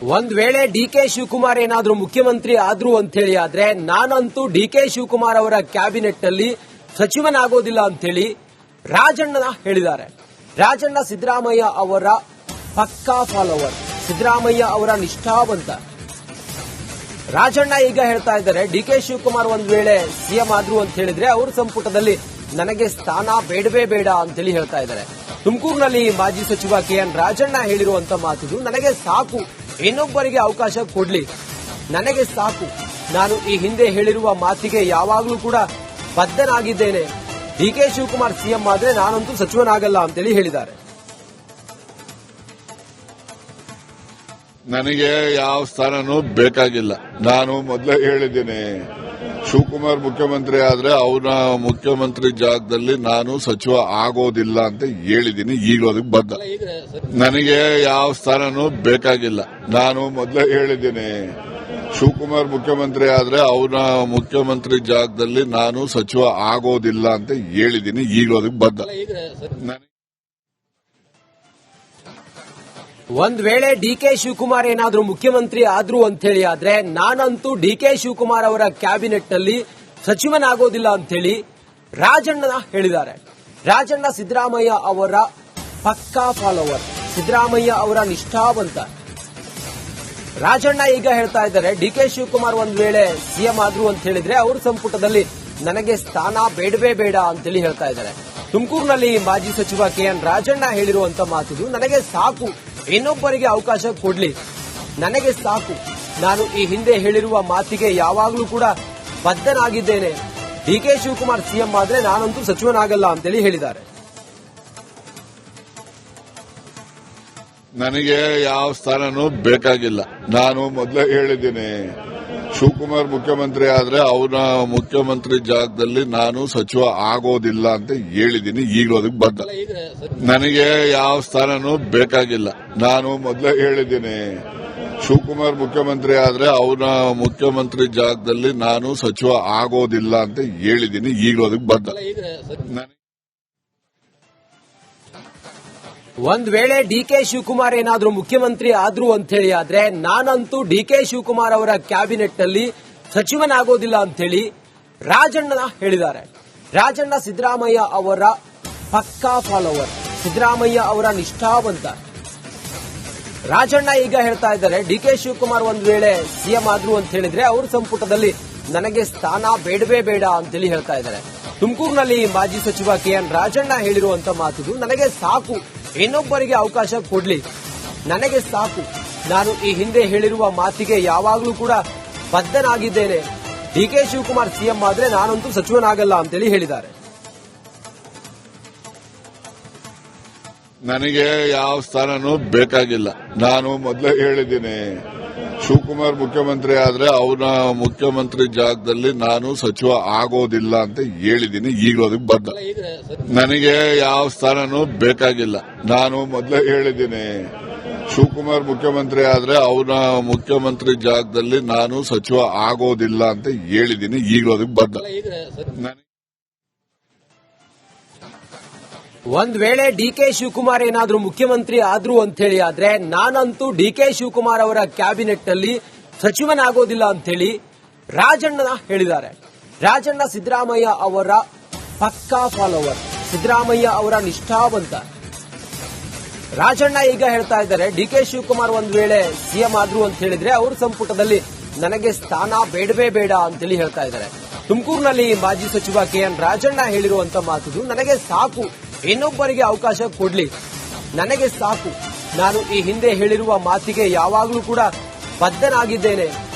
ಒಂದ್ ವೇಳೆ ಡಿಕೆ ಶಿವಕುಮಾರ್ ಏನಾದ್ರೂ ಮುಖ್ಯಮಂತ್ರಿ ಆದ್ರು ಅಂತ ಹೇಳಿ ಆದ್ರೆ ನಾನಂತೂ ಡಿಕೆ ಶಿವಕುಮಾರ್ ಅವರ ಕ್ಯಾಬಿನೆಟ್ ನಲ್ಲಿ ಸಚಿವನಾಗೋದಿಲ್ಲ ಅಂತ ಹೇಳಿ ರಾಜಣ್ಣ ಹೇಳಿದ್ದಾರೆ. ರಾಜಣ್ಣ ಸಿದ್ದರಾಮಯ್ಯ ಅವರ ಪಕ್ಕಾ ಫಾಲೋವರ್, ಸಿದ್ದರಾಮಯ್ಯ ಅವರ ನಿಷ್ಠಾವಂತ. ರಾಜಣ್ಣ ಈಗ ಹೇಳ್ತಾ ಇದ್ದಾರೆ, ಡಿಕೆ ಶಿವಕುಮಾರ್ ಒಂದ್ ವೇಳೆ ಸಿಎಂ ಆದ್ರು ಅಂತ ಹೇಳಿದ್ರೆ ಅವ್ರ ಸಂಪುಟದಲ್ಲಿ ನನಗೆ ಸ್ಥಾನ ಬೇಡವೇ ಬೇಡ ಅಂತೇಳಿ ಹೇಳ್ತಾ ಇದ್ದಾರೆ. ತುಮಕೂರಿನಲ್ಲಿ ಮಾಜಿ ಸಚಿವ ಕೆಎನ್ ರಾಜಣ್ಣ ಹೇಳಿರುವಂತ ಮಾತಿದು, ನನಗೆ ಸಾಕು, ಇನ್ನೊಬ್ಬರಿಗೆ ಅವಕಾಶ ಕೊಡ್ಲಿ, ನನಗೆ ಸಾಕು, ನಾನು ಈ ಹಿಂದೆ ಹೇಳಿರುವ ಮಾತಿಗೆ ಯಾವಾಗಲೂ ಕೂಡ ಬದ್ಧನಾಗಿದ್ದೇನೆ, ಡಿಕೆ ಶಿವಕುಮಾರ್ ಸಿಎಂ ಆದ್ರೆ ನಾನಂತೂ ಸಚಿವನಾಗಲ್ಲ ಅಂತೇಳಿ ಹೇಳಿದ್ದಾರೆ. ನನಗೆ ಯಾವ ಸ್ಥಾನನೂ ಬೇಕಾಗಿಲ್ಲ. ನಾನು ಮೊದಲೇ ಹೇಳಿದ್ದೀನಿ, ಶಿವಕುಮಾರ್ ಮುಖ್ಯಮಂತ್ರಿ ಆದ್ರೆ ಅವರ ಮುಖ್ಯಮಂತ್ರಿ ಜಾಗದಲ್ಲಿ ನಾನು ಸಚಿವ ಆಗೋದಿಲ್ಲ ಅಂತ ಹೇಳಿದ್ದೀನಿ. ಈಗಲೂ ಅದಕ್ಕೆ ಬದ್ಧ. ನನಗೆ ಯಾವ ಸ್ಥಾನನೂ ಬೇಕಾಗಿಲ್ಲ. ನಾನು ಮೊದಲೇ ಹೇಳಿದ್ದೀನಿ, ಶಿವಕುಮಾರ್ ಮುಖ್ಯಮಂತ್ರಿ ಆದ್ರೆ ಅವರ ಮುಖ್ಯಮಂತ್ರಿ ಜಾಗದಲ್ಲಿ ನಾನು ಸಚಿವ ಆಗೋದಿಲ್ಲ ಅಂತ ಹೇಳಿದ್ದೀನಿ. ಈಗಲೂ ಅದಕ್ಕೆ ಬದ್ಧ. ಒಂದ್ ವೇಳೆ ಡಿಕೆ ಶಿವಕುಮಾರ್ ಏನಾದ್ರೂ ಮುಖ್ಯಮಂತ್ರಿ ಆದ್ರು ಅಂತ ಹೇಳಿ ಆದ್ರೆ ನಾನಂತೂ ಡಿಕೆ ಶಿವಕುಮಾರ್ ಅವರ ಕ್ಯಾಬಿನೆಟ್ ನಲ್ಲಿ ಸಚಿವನಾಗೋದಿಲ್ಲ ಅಂತ ಹೇಳಿ ರಾಜಣ್ಣ ಹೇಳಿದ್ದಾರೆ. ರಾಜಣ್ಣ ಸಿದ್ದರಾಮಯ್ಯ ಅವರ ಪಕ್ಕಾ ಫಾಲೋವರ್, ಸಿದ್ದರಾಮಯ್ಯ ಅವರ ನಿಷ್ಠಾವಂತ. ರಾಜಣ್ಣ ಈಗ ಹೇಳ್ತಾ ಇದ್ದಾರೆ, ಡಿಕೆ ಶಿವಕುಮಾರ್ ಒಂದ್ ವೇಳೆ ಸಿಎಂ ಆದ್ರು ಅಂತ ಹೇಳಿದ್ರೆ ಅವ್ರ ಸಂಪುಟದಲ್ಲಿ ನನಗೆ ಸ್ಥಾನ ಬೇಡವೇ ಬೇಡ ಅಂತೇಳಿ ಹೇಳ್ತಾ ಇದ್ದಾರೆ. ತುಮಕೂರಿನಲ್ಲಿ ಮಾಜಿ ಸಚಿವ ಕೆಎನ್ ರಾಜಣ್ಣ ಹೇಳಿರುವಂತ ಮಾತಿದು, ನನಗೆ ಸಾಕು, ಇನ್ನೊಬ್ಬರಿಗೆ ಅವಕಾಶ ಕೊಡ್ಲಿ, ನನಗೆ ಸಾಕು, ನಾನು ಈ ಹಿಂದೆ ಹೇಳಿರುವ ಮಾತಿಗೆ ಯಾವಾಗಲೂ ಕೂಡ ಬದ್ಧನಾಗಿದ್ದೇನೆ, ಡಿಕೆ ಶಿವಕುಮಾರ್ ಸಿಎಂ ಆದ್ರೆ ನಾನಂತೂ ಸಚಿವನಾಗಲ್ಲ ಅಂತೇಳಿ ಹೇಳಿದ್ದಾರೆ. ನನಗೆ ಯಾವ ಸ್ಥಾನನೂ ಬೇಕಾಗಿಲ್ಲ. ನಾನು ಮೊದಲೇ ಹೇಳಿದ್ದೀನಿ, ಶಿವಕುಮಾರ್ ಮುಖ್ಯಮಂತ್ರಿ ಆದ್ರೆ ಅವರ ಮುಖ್ಯಮಂತ್ರಿ ಜಾಗದಲ್ಲಿ ನಾನು ಸಚಿವ ಆಗೋದಿಲ್ಲ ಅಂತ ಹೇಳಿದ್ದೀನಿ. ಈಗಲೂ ಅದಕ್ಕೆ ಬದ್ಧ. ನನಗೆ ಯಾವ ಸ್ಥಾನನೂ ಬೇಕಾಗಿಲ್ಲ. ನಾನು ಮೊದಲೇ ಹೇಳಿದ್ದೀನಿ, ಶಿವಕುಮಾರ್ ಮುಖ್ಯಮಂತ್ರಿ ಆದ್ರೆ ಅವರ ಮುಖ್ಯಮಂತ್ರಿ ಜಾಗದಲ್ಲಿ ನಾನು ಸಚಿವ ಆಗೋದಿಲ್ಲ ಅಂತ ಹೇಳಿದ್ದೀನಿ. ಈಗಲೂ ಅದಕ್ಕೆ ಬದ್ಧ. ಒಂದ್ ವೇಳೆ ಡಿಕೆ ಶಿವಕುಮಾರ್ ಏನಾದ್ರೂ ಮುಖ್ಯಮಂತ್ರಿ ಆದ್ರು ಅಂತ ಹೇಳಿ ಆದ್ರೆ ನಾನಂತೂ ಡಿಕೆ ಶಿವಕುಮಾರ್ ಅವರ ಕ್ಯಾಬಿನೆಟ್ ನಲ್ಲಿ ಸಚಿವನಾಗೋದಿಲ್ಲ ಅಂತ ಹೇಳಿ ರಾಜಣ್ಣ ಹೇಳಿದ್ದಾರೆ. ರಾಜಣ್ಣ ಸಿದ್ದರಾಮಯ್ಯ ಅವರ ಪಕ್ಕಾ ಫಾಲೋವರ್, ಸಿದ್ದರಾಮಯ್ಯ ಅವರ ನಿಷ್ಠಾವಂತ. ರಾಜಣ್ಣ ಈಗ ಹೇಳ್ತಾ ಇದ್ದಾರೆ, ಡಿಕೆ ಶಿವಕುಮಾರ್ ಒಂದ್ ವೇಳೆ ಸಿಎಂ ಆದ್ರು ಅಂತ ಹೇಳಿದ್ರೆ ಅವ್ರ ಸಂಪುಟದಲ್ಲಿ ನನಗೆ ಸ್ಥಾನ ಬೇಡವೇ ಬೇಡ ಅಂತೇಳಿ ಹೇಳ್ತಾ ಇದ್ದಾರೆ. ತುಮಕೂರಿನಲ್ಲಿ ಮಾಜಿ ಸಚಿವ ಕೆಎನ್ ರಾಜಣ್ಣ ಹೇಳಿರುವಂತ ಮಾತಿದು, ನನಗೆ ಸಾಕು, ಇನ್ನೊಬ್ಬರಿಗೆ ಅವಕಾಶ ಕೊಡ್ಲಿ, ನನಗೆ ಸಾಕು, ನಾನು ಈ ಹಿಂದೆ ಹೇಳಿರುವ ಮಾತಿಗೆ ಯಾವಾಗಲೂ ಕೂಡ ಬದ್ಧನಾಗಿದ್ದೇನೆ, ಡಿಕೆ ಶಿವಕುಮಾರ್ ಸಿಎಂ ಆದ್ರೆ ನಾನಂತೂ ಸಚಿವನಾಗಲ್ಲ ಅಂತೇಳಿ ಹೇಳಿದ್ದಾರೆ. ನನಗೆ ಯಾವ ಸ್ಥಾನನೂ ಬೇಕಾಗಿಲ್ಲ. ನಾನು ಮೊದಲೇ ಹೇಳಿದ್ದೀನಿ, ಶಿವಕುಮಾರ್ ಮುಖ್ಯಮಂತ್ರಿ ಆದ್ರೆ ಅವರ ಮುಖ್ಯಮಂತ್ರಿ ಜಾಗದಲ್ಲಿ ನಾನು ಸಚಿವ ಆಗೋದಿಲ್ಲ ಅಂತ ಹೇಳಿದ್ದೀನಿ. ಈಗಲೂ ಅದಕ್ಕೆ ಬದ್ಧ. ನನಗೆ ಯಾವ ಸ್ಥಾನನೂ ಬೇಕಾಗಿಲ್ಲ. ನಾನು ಮೊದಲೇ ಹೇಳಿದ್ದೀನಿ, ಶಿವಕುಮಾರ್ ಮುಖ್ಯಮಂತ್ರಿ ಆದ್ರೆ ಅವರ ಮುಖ್ಯಮಂತ್ರಿ ಜಾಗದಲ್ಲಿ ನಾನು ಸಚಿವ ಆಗೋದಿಲ್ಲ ಅಂತ ಹೇಳಿದ್ದೀನಿ. ಈಗಲೂ ಅದಕ್ಕೆ ಬದ್ಧ. ಒಂದ್ ವೇಳೆ ಡಿಕೆ ಶಿವಕುಮಾರ್ ಏನಾದ್ರೂ ಮುಖ್ಯಮಂತ್ರಿ ಆದ್ರು ಅಂತ ಹೇಳಿ ಆದ್ರೆ ನಾನಂತೂ ಡಿಕೆ ಶಿವಕುಮಾರ್ ಅವರ ಕ್ಯಾಬಿನೆಟ್ ನಲ್ಲಿ ಸಚಿವನಾಗೋದಿಲ್ಲ ಅಂತ ಹೇಳಿ ರಾಜಣ್ಣ ಹೇಳಿದ್ದಾರೆ. ರಾಜಣ್ಣ ಸಿದ್ದರಾಮಯ್ಯ ಅವರ ಪಕ್ಕಾ ಫಾಲೋವರ್, ಸಿದ್ದರಾಮಯ್ಯ ಅವರ ನಿಷ್ಠಾವಂತ. ರಾಜಣ್ಣ ಈಗ ಹೇಳ್ತಾ ಇದ್ದಾರೆ, ಡಿಕೆ ಶಿವಕುಮಾರ್ ಒಂದ್ ವೇಳೆ ಸಿಎಂ ಆದ್ರು ಅಂತ ಹೇಳಿದ್ರೆ ಅವ್ರ ಸಂಪುಟದಲ್ಲಿ ನನಗೆ ಸ್ಥಾನ ಬೇಡವೇ ಬೇಡ ಅಂತೇಳಿ ಹೇಳ್ತಾ ಇದ್ದಾರೆ. ತುಮಕೂರಿನಲ್ಲಿ ಮಾಜಿ ಸಚಿವ ಕೆಎನ್ ರಾಜಣ್ಣ ಹೇಳಿರುವಂತ ಮಾತಿದು, ನನಗೆ ಸಾಕು, ಇನ್ನೊಬ್ಬರಿಗೆ ಅವಕಾಶ ಕೊಡ್ಲಿ, ನನಗೆ ಸಾಕು, ನಾನು ಈ ಹಿಂದೆ ಹೇಳಿರುವ ಮಾತಿಗೆ ಯಾವಾಗಲೂ ಕೂಡ ಬದ್ಧನಾಗಿದ್ದೇನೆ,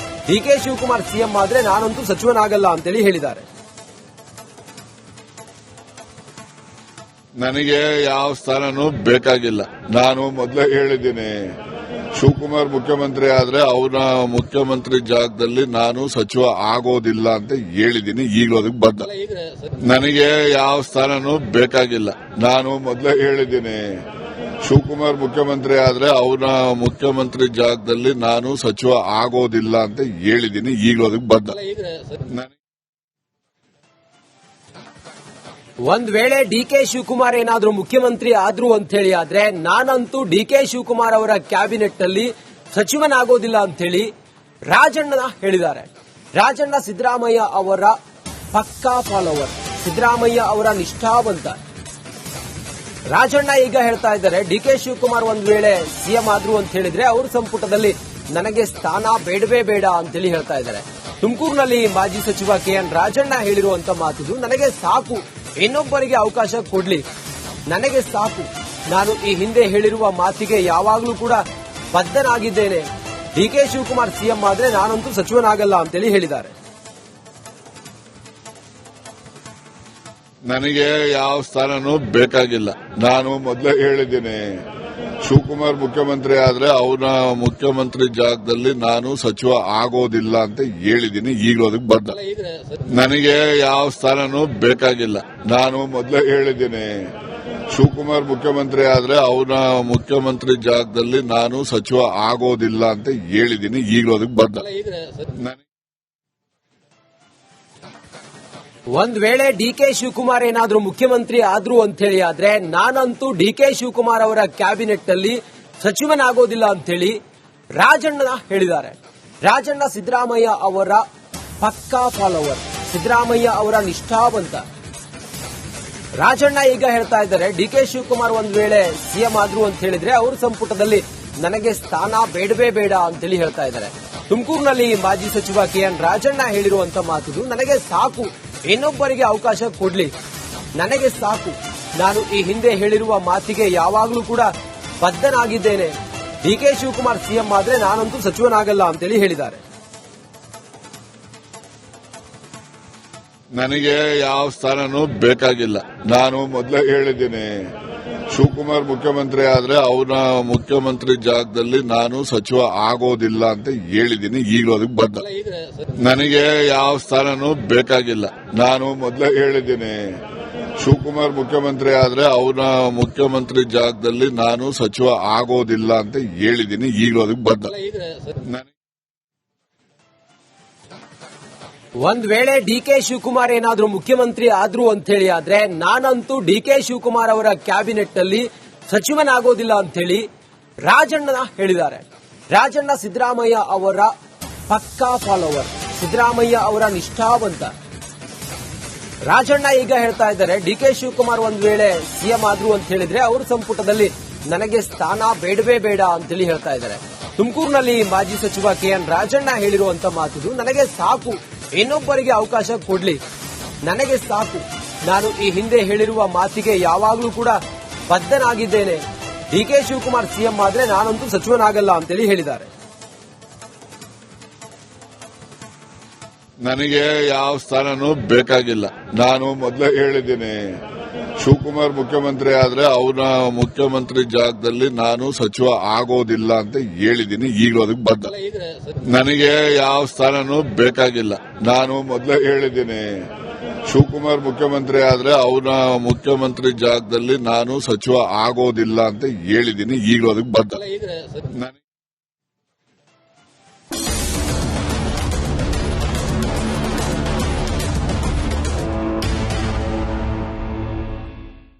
ಡಿಕೆ ಶಿವಕುಮಾರ್ ಸಿಎಂ ಆದ್ರೆ ನಾನಂತೂ ಸಚಿವನಾಗಲ್ಲ ಅಂತೇಳಿ ಹೇಳಿದ್ದಾರೆ. ನನಗೆ ಯಾವ ಸ್ಥಾನನೂ ಬೇಕಾಗಿಲ್ಲ. ನಾನು ಮೊದಲೇ ಹೇಳಿದ್ದೀನಿ, ಶಿವಕುಮಾರ್ ಮುಖ್ಯಮಂತ್ರಿ ಆದ್ರೆ ಅವರ ಮುಖ್ಯಮಂತ್ರಿ ಜಾಗದಲ್ಲಿ ನಾನು ಸಚಿವ ಆಗೋದಿಲ್ಲ ಅಂತ ಹೇಳಿದ್ದೀನಿ. ಈಗಲೂ ಅದಕ್ಕೆ ಬದ್ಧ. ನನಗೆ ಯಾವ ಸ್ಥಾನನೂ ಬೇಕಾಗಿಲ್ಲ. ನಾನು ಮೊದಲೇ ಹೇಳಿದ್ದೀನಿ, ಶಿವಕುಮಾರ್ ಮುಖ್ಯಮಂತ್ರಿ ಆದ್ರೆ ಅವರ ಮುಖ್ಯಮಂತ್ರಿ ಜಾಗದಲ್ಲಿ ನಾನು ಸಚಿವ ಆಗೋದಿಲ್ಲ ಅಂತ ಹೇಳಿದ್ದೀನಿ. ಈಗಲೂ ಅದಕ್ಕೆ ಬದ್ಧ. ಒಂದ್ ವೇಳೆ ಡಿಕೆ ಶಿವಕುಮಾರ್ ಏನಾದ್ರೂ ಮುಖ್ಯಮಂತ್ರಿ ಆದ್ರು ಅಂತ ಹೇಳಿ ಆದ್ರೆ ನಾನಂತೂ ಡಿಕೆ ಶಿವಕುಮಾರ್ ಅವರ ಕ್ಯಾಬಿನೆಟ್ ನಲ್ಲಿ ಸಚಿವನಾಗೋದಿಲ್ಲ ಅಂತೇಳಿ ರಾಜಣ್ಣ ಹೇಳಿದ್ದಾರೆ. ರಾಜಣ್ಣ ಸಿದ್ದರಾಮಯ್ಯ ಅವರ ಪಕ್ಕಾ ಫಾಲೋವರ್, ಸಿದ್ದರಾಮಯ್ಯ ಅವರ ನಿಷ್ಠಾವಂತ. ರಾಜಣ್ಣ ಈಗ ಹೇಳ್ತಾ ಇದ್ದಾರೆ, ಡಿಕೆ ಶಿವಕುಮಾರ್ ಒಂದ್ ವೇಳೆ ಸಿಎಂ ಆದ್ರು ಅಂತ ಹೇಳಿದ್ರೆ ಅವ್ರ ಸಂಪುಟದಲ್ಲಿ ನನಗೆ ಸ್ಥಾನ ಬೇಡವೇ ಬೇಡ ಅಂತೇಳಿ ಹೇಳ್ತಾ ಇದ್ದಾರೆ. ತುಮಕೂರಿನಲ್ಲಿ ಮಾಜಿ ಸಚಿವ ಕೆಎನ್ ರಾಜಣ್ಣ ಹೇಳಿರುವಂತ ಮಾತಿದು, ನನಗೆ ಸಾಕು, ಇನ್ನೊಬ್ಬರಿಗೆ ಅವಕಾಶ ಕೊಡ್ಲಿ, ನನಗೆ ಸಾಕು, ನಾನು ಈ ಹಿಂದೆ ಹೇಳಿರುವ ಮಾತಿಗೆ ಯಾವಾಗಲೂ ಕೂಡ ಬದ್ಧನಾಗಿದ್ದೇನೆ, ಡಿಕೆ ಶಿವಕುಮಾರ್ ಸಿಎಂ ಆದ್ರೆ ನಾನಂತೂ ಸಚಿವನಾಗಲ್ಲ ಅಂತೇಳಿ ಹೇಳಿದ್ದಾರೆ. ನನಗೆ ಯಾವ ಸ್ಥಾನನೂ ಬೇಕಾಗಿಲ್ಲ. ನಾನು ಮೊದಲೇ ಹೇಳಿದ್ದೀನಿ, ಶಿವಕುಮಾರ್ ಮುಖ್ಯಮಂತ್ರಿ ಆದ್ರೆ ಅವನ ಮುಖ್ಯಮಂತ್ರಿ ಜಾಗದಲ್ಲಿ ನಾನು ಸಚಿವ ಆಗೋದಿಲ್ಲ ಅಂತ ಹೇಳಿದ್ದೀನಿ. ಈಗಲೂ ಅದಕ್ಕೆ ಬದ್ಧ. ನನಗೆ ಯಾವ ಸ್ಥಾನನೂ ಬೇಕಾಗಿಲ್ಲ. ನಾನು ಮೊದಲೇ ಹೇಳಿದ್ದೀನಿ, ಶಿವಕುಮಾರ್ ಮುಖ್ಯಮಂತ್ರಿ ಆದ್ರೆ ಅವನ ಮುಖ್ಯಮಂತ್ರಿ ಜಾಗದಲ್ಲಿ ನಾನು ಸಚಿವ ಆಗೋದಿಲ್ಲ ಅಂತ ಹೇಳಿದ್ದೀನಿ. ಈಗಲೂ ಅದಕ್ಕೆ ಬದ್ಧ. ಒಂದ್ ವೇಳೆ ಡಿಕೆ ಶಿವಕುಮಾರ್ ಏನಾದ್ರೂ ಮುಖ್ಯಮಂತ್ರಿ ಆದ್ರು ಅಂತ ಹೇಳಿ ಆದ್ರೆ ನಾನಂತೂ ಡಿಕೆ ಶಿವಕುಮಾರ್ ಅವರ ಕ್ಯಾಬಿನೆಟ್ ನಲ್ಲಿ ಸಚಿವನಾಗೋದಿಲ್ಲ ಅಂತೇಳಿ ರಾಜಣ್ಣ ಹೇಳಿದ್ದಾರೆ. ರಾಜಣ್ಣ ಸಿದ್ದರಾಮಯ್ಯ ಅವರ ಪಕ್ಕಾ ಫಾಲೋವರ್, ಸಿದ್ದರಾಮಯ್ಯ ಅವರ ನಿಷ್ಠಾವಂತ. ರಾಜಣ್ಣ ಈಗ ಹೇಳ್ತಾ ಇದ್ದಾರೆ, ಡಿಕೆ ಶಿವಕುಮಾರ್ ಒಂದ್ ವೇಳೆ ಸಿಎಂ ಆದ್ರು ಅಂತ ಹೇಳಿದ್ರೆ ಅವ್ರ ಸಂಪುಟದಲ್ಲಿ ನನಗೆ ಸ್ಥಾನ ಬೇಡವೇ ಬೇಡ ಅಂತೇಳಿ ಹೇಳ್ತಾ ಇದ್ದಾರೆ. ತುಮಕೂರಿನಲ್ಲಿ ಮಾಜಿ ಸಚಿವ ಕೆಎನ್ ರಾಜಣ್ಣ ಹೇಳಿರುವಂತ ಮಾತಿದು, ನನಗೆ ಸಾಕು, ಇನ್ನೊಬ್ಬರಿಗೆ ಅವಕಾಶ ಕೊಡ್ಲಿ, ನನಗೆ ಸಾಕು, ನಾನು ಈ ಹಿಂದೆ ಹೇಳಿರುವ ಮಾತಿಗೆ ಯಾವಾಗಲೂ ಕೂಡ ಬದ್ಧನಾಗಿದ್ದೇನೆ, ಡಿಕೆ ಶಿವಕುಮಾರ್ ಸಿಎಂ ಆದ್ರೆ ನಾನಂತೂ ಸಚಿವನಾಗಲ್ಲ ಅಂತೇಳಿ ಹೇಳಿದ್ದಾರೆ. ನನಗೆ ಯಾವ ಸ್ಥಾನನೂ ಬೇಕಾಗಿಲ್ಲ. ನಾನು ಮೊದಲೇ ಹೇಳಿದ್ದೀನಿ, ಶಿವಕುಮಾರ್ ಮುಖ್ಯಮಂತ್ರಿ ಆದ್ರೆ ಅವನ ಮುಖ್ಯಮಂತ್ರಿ ಜಾಗದಲ್ಲಿ ನಾನು ಸಚಿವ ಆಗೋದಿಲ್ಲ ಅಂತ ಹೇಳಿದ್ದೀನಿ. ಈಗಲೂ ಅದಕ್ಕೆ ಬದ್ಧ. ನನಗೆ ಯಾವ ಸ್ಥಾನನೂ ಬೇಕಾಗಿಲ್ಲ. ನಾನು ಮೊದಲೇ ಹೇಳಿದ್ದೀನಿ, ಶಿವಕುಮಾರ್ ಮುಖ್ಯಮಂತ್ರಿ ಆದ್ರೆ ಅವನ ಮುಖ್ಯಮಂತ್ರಿ ಜಾಗದಲ್ಲಿ ನಾನು ಸಚಿವ ಆಗೋದಿಲ್ಲ ಅಂತ ಹೇಳಿದ್ದೀನಿ. ಈಗಲೂ ಅದಕ್ಕೆ ಬದ್ಧ. ಒಂದ್ ವೇಳೆ ಡಿಕೆ ಶಿವಕುಮಾರ್ ಏನಾದ್ರೂ ಮುಖ್ಯಮಂತ್ರಿ ಆದ್ರು ಅಂತ ಹೇಳಿ ಆದ್ರೆ ನಾನಂತೂ ಡಿಕೆ ಶಿವಕುಮಾರ್ ಅವರ ಕ್ಯಾಬಿನೆಟ್ ನಲ್ಲಿ ಸಚಿವನಾಗೋದಿಲ್ಲ ಅಂತೇಳಿ ರಾಜಣ್ಣ ಹೇಳಿದ್ದಾರೆ. ರಾಜಣ್ಣ ಸಿದ್ದರಾಮಯ್ಯ ಅವರ ಪಕ್ಕಾ ಫಾಲೋವರ್, ಸಿದ್ದರಾಮಯ್ಯ ಅವರ ನಿಷ್ಠಾವಂತ. ರಾಜಣ್ಣ ಈಗ ಹೇಳ್ತಾ ಇದ್ದಾರೆ, ಡಿಕೆ ಶಿವಕುಮಾರ್ ಒಂದ್ ವೇಳೆ ಸಿಎಂ ಆದ್ರು ಅಂತ ಹೇಳಿದ್ರೆ ಅವ್ರ ಸಂಪುಟದಲ್ಲಿ ನನಗೆ ಸ್ಥಾನ ಬೇಡವೇ ಬೇಡ ಅಂತೇಳಿ ಹೇಳ್ತಾ ಇದ್ದಾರೆ. ತುಮಕೂರಿನಲ್ಲಿ ಮಾಜಿ ಸಚಿವ ಕೆಎನ್ ರಾಜಣ್ಣ ಹೇಳಿರುವಂತ ಮಾತಿದು, ನನಗೆ ಸಾಕು, ಇನ್ನೊಬ್ಬರಿಗೆ ಅವಕಾಶ ಕೊಡ್ಲಿ, ನನಗೆ ಸಾಕು, ನಾನು ಈ ಹಿಂದೆ ಹೇಳಿರುವ ಮಾತಿಗೆ ಯಾವಾಗಲೂ ಕೂಡ ಬದ್ಧನಾಗಿದ್ದೇನೆ, ಡಿಕೆ ಶಿವಕುಮಾರ್ ಸಿಎಂ ಆದ್ರೆ ನಾನಂತೂ ಸಚಿವನಾಗಲ್ಲ ಅಂತೇಳಿ ಹೇಳಿದ್ದಾರೆ. ನನಗೆ ಯಾವ ಸ್ಥಾನನೂ ಬೇಕಾಗಿಲ್ಲ. ನಾನು ಮೊದಲೇ ಹೇಳಿದ್ದೀನಿ, ಶಿವಕುಮಾರ್ ಮುಖ್ಯಮಂತ್ರಿ ಆದ್ರೆ ಅವನ ಮುಖ್ಯಮಂತ್ರಿ ಜಾಗದಲ್ಲಿ ನಾನು ಸಚಿವ ಆಗೋದಿಲ್ಲ ಅಂತ ಹೇಳಿದ್ದೀನಿ. ಈಗಲೂ ಅದಕ್ಕೆ ಬದ್ಧ. ನನಗೆ ಯಾವ ಸ್ಥಾನನೂ ಬೇಕಾಗಿಲ್ಲ. ನಾನು ಮೊದಲೇ ಹೇಳಿದ್ದೀನಿ, ಶಿವಕುಮಾರ್ ಮುಖ್ಯಮಂತ್ರಿ ಆದ್ರೆ ಅವನ ಮುಖ್ಯಮಂತ್ರಿ ಜಾಗದಲ್ಲಿ ನಾನು ಸಚಿವ ಆಗೋದಿಲ್ಲ ಅಂತ ಹೇಳಿದ್ದೀನಿ. ಈಗಲೂ ಅದಕ್ಕೆ ಬದ್ಧ.